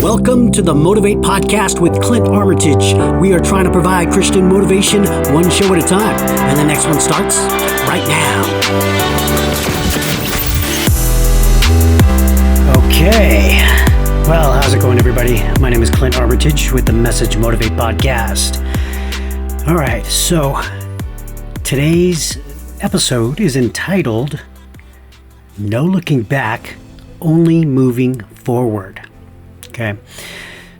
Welcome to the Motivate Podcast with Clint Armitage. We are trying to provide Christian motivation one show at a time, and the next one starts right now. Okay. Well, how's it going, everybody? My name is Clint Armitage with the Message Motivate Podcast. All right, so today's episode is entitled No Looking Back, Only Moving Forward. Okay,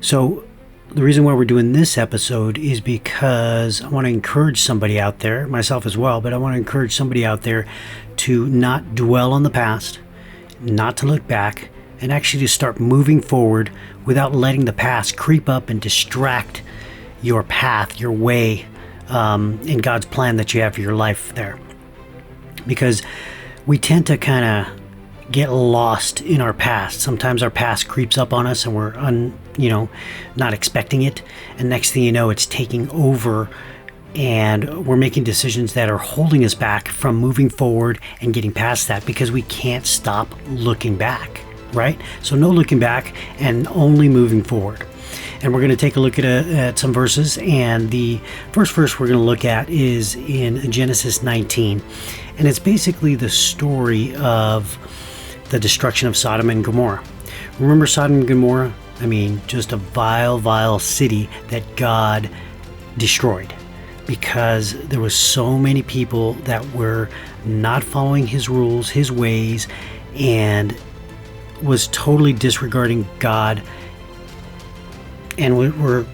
so the reason why we're doing this episode is because I want to encourage somebody out there, myself as well, but I want to encourage somebody out there to not dwell on the past, not to look back, and actually to start moving forward without letting the past creep up and distract your path, your way, in God's plan that you have for your life there. Because we tend to kind of get lost in our past. Sometimes our past creeps up on us and we're not expecting it. And next thing you know, it's taking over and we're making decisions that are holding us back from moving forward and getting past that because we can't stop looking back, right? So no looking back and only moving forward. And we're going to take a look at some verses. And the first verse we're going to look at is in Genesis 19. And it's basically the story of the destruction of Sodom and Gomorrah. Remember Sodom and Gomorrah? I mean, just a vile city that God destroyed because there was so many people that were not following his rules, his ways, and was totally disregarding God. And we're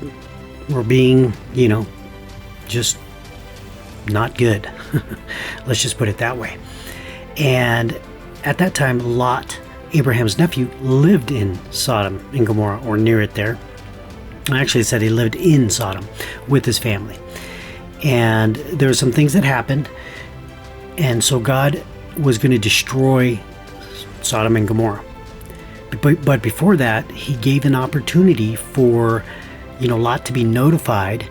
being, just not good. Let's just put it that way. And at that time, Lot, Abraham's nephew, lived in Sodom and Gomorrah, or near it there. Actually, it said he lived in Sodom with his family. And there were some things that happened. And so God was going to destroy Sodom and Gomorrah. But before that, he gave an opportunity for, Lot to be notified.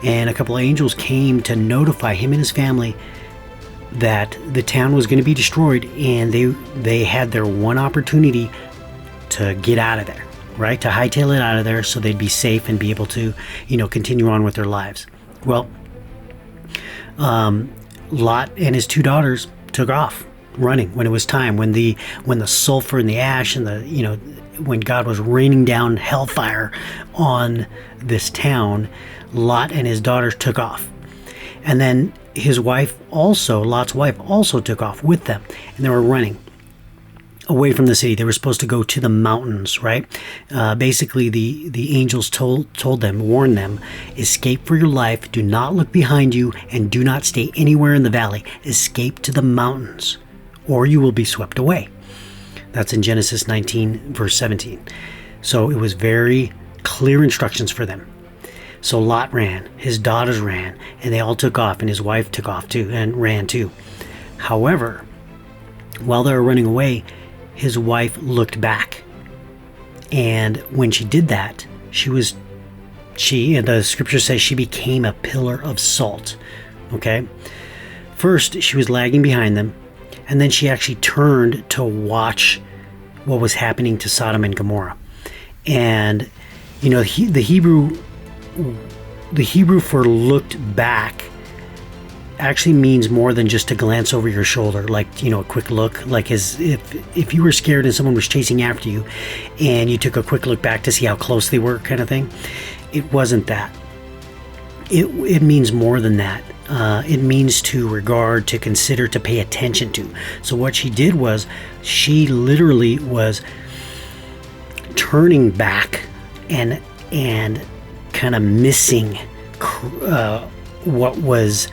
And a couple of angels came to notify him and his family that the town was going to be destroyed, and they had their one opportunity to get out of there, right? To hightail it out of there so they'd be safe and be able to, continue on with their lives. Well, Lot and his two daughters took off running when it was time, when the sulfur and the ash and when God was raining down hellfire on this town, Lot and his daughters took off. And then his wife also, Lot's wife also took off with them, and they were running away from the city. They were supposed to go to the mountains, right? Basically, the angels told them, warned them, escape for your life, do not look behind you, and do not stay anywhere in the valley. Escape to the mountains, or you will be swept away. That's in Genesis 19, verse 17. So it was very clear instructions for them. So Lot ran, his daughters ran, and they all took off, and his wife took off too, and ran too. However, while they were running away, his wife looked back. And when she did that, the scripture says she became a pillar of salt. Okay? First, she was lagging behind them, and then she actually turned to watch what was happening to Sodom and Gomorrah. And, the Hebrew for looked back actually means more than just to glance over your shoulder, like, a quick look, like as if you were scared and someone was chasing after you and you took a quick look back to see how close they were, kind of thing. It wasn't that. It means more than that. It means to regard, to consider, to pay attention to. So what she did was she literally was turning back and kind of missing what was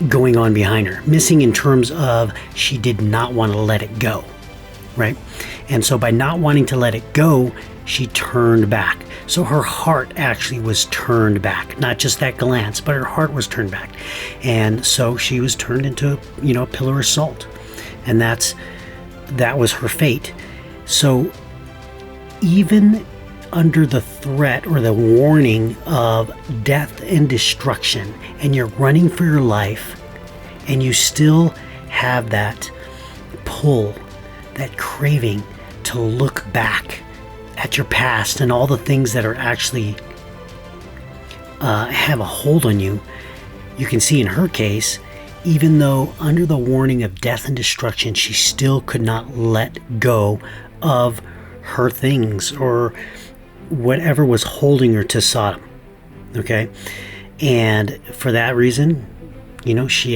going on behind her. Missing in terms of she did not want to let it go, right? And so by not wanting to let it go, she turned back. So her heart actually was turned back. Not just that glance, but her heart was turned back. And so she was turned into, a pillar of salt. And that was her fate. So even under the threat or the warning of death and destruction, and you're running for your life, and you still have that pull, that craving to look back at your past and all the things that are actually have a hold on you, you can see in her case, even though under the warning of death and destruction, she still could not let go of her things or whatever was holding her to Sodom. Okay? And for that reason, she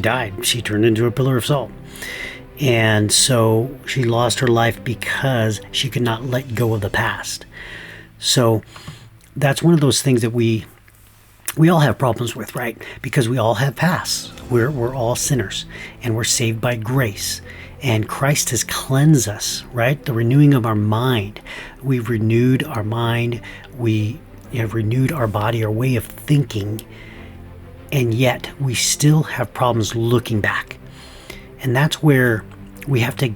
died. She turned into a pillar of salt. And so she lost her life because she could not let go of the past. So that's one of those things that we all have problems with, right? Because we all have pasts. We're all sinners, and we're saved by grace. And Christ has cleansed us, right? The renewing of our mind. We've renewed our mind. We have renewed our body, our way of thinking. And yet we still have problems looking back. And that's where we have to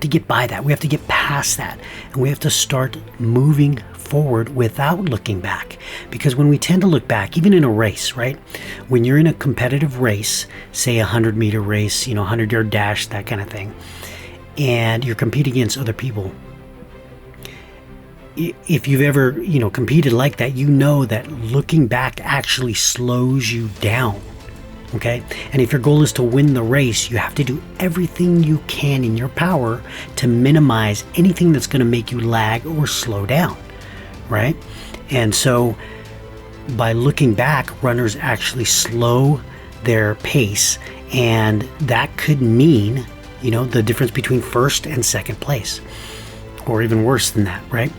get by that. We have to get past that. And we have to start moving forward without looking back. Because when we tend to look back, even in a race, right? When you're in a competitive race, say a 100-meter race, 100-yard dash, that kind of thing, and you're competing against other people, if you've ever, competed like that, you know that looking back actually slows you down. Okay? And if your goal is to win the race, you have to do everything you can in your power to minimize anything that's going to make you lag or slow down. Right? And so by looking back, runners actually slow their pace, and that could mean, the difference between first and second place, or even worse than that, right?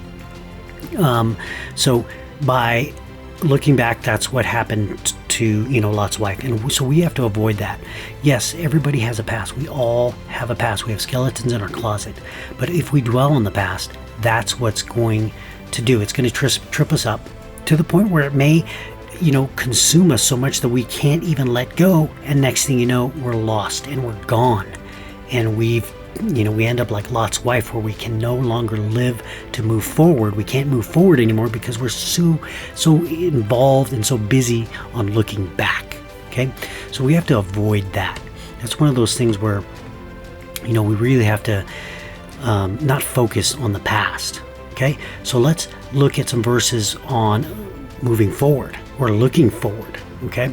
So by looking back, that's what happened to, Lot's wife. And so we have to avoid that. Yes, everybody has a past. We all have a past. We have skeletons in our closet. But if we dwell on the past, that's what's going to do. It's going to trip us up to the point where it may, consume us so much that we can't even let go. And next thing you know, we're lost and we're gone. And we end up like Lot's wife, where we can no longer live to move forward. We can't move forward anymore because we're so involved and so busy on looking back. Okay. So we have to avoid that. That's one of those things where, we really have to not focus on the past. Okay, so let's look at some verses on moving forward or looking forward. Okay,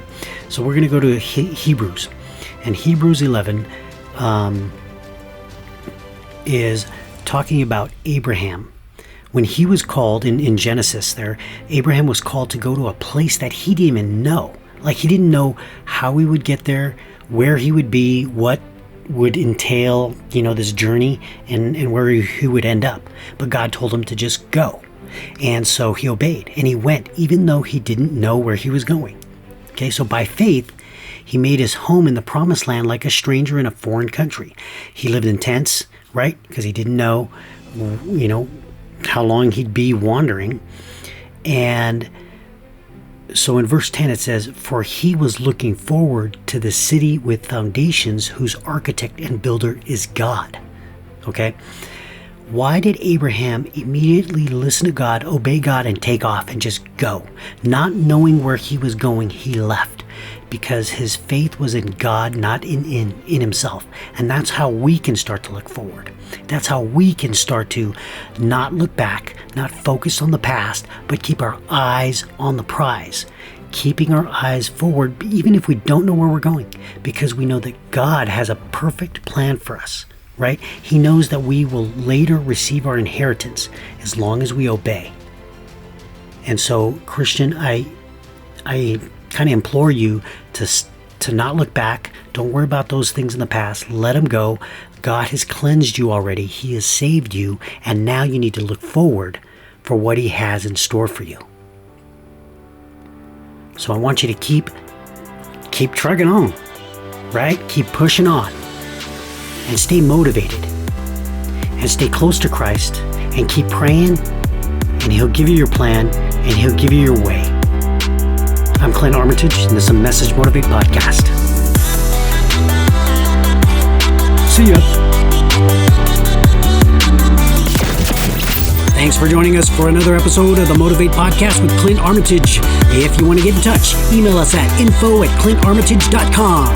so we're going to go to Hebrews, and Hebrews 11 is talking about Abraham. When he was called in Genesis there, Abraham was called to go to a place that he didn't even know. Like, he didn't know how he would get there, where he would be, what would entail, this journey, and where he would end up. But God told him to just go. And so he obeyed, and he went, even though he didn't know where he was going. Okay, so by faith, he made his home in the promised land like a stranger in a foreign country. He lived in tents, right? Because he didn't know, how long he'd be wandering. And so in verse 10 it says, "For he was looking forward to the city with foundations, whose architect and builder is God." Okay? Why did Abraham immediately listen to God, obey God, and take off and just go? Not knowing where he was going, he left. Because his faith was in God, not in himself. And that's how we can start to look forward. That's how we can start to not look back, not focus on the past, but keep our eyes on the prize. Keeping our eyes forward, even if we don't know where we're going, because we know that God has a perfect plan for us, right? He knows that we will later receive our inheritance as long as we obey. And so, Christian, I kind of implore you to not look back. Don't worry about those things in the past. Let them go. God has cleansed you already. He has saved you. And now you need to look forward for what he has in store for you. So I want you to keep trucking on, right? Keep pushing on and stay motivated and stay close to Christ and keep praying, and he'll give you your plan and he'll give you your way. I'm Clint Armitage, and this is a Message Motivate podcast. See ya. Thanks for joining us for another episode of the Motivate Podcast with Clint Armitage. If you want to get in touch, email us at info@clintarmitage.com.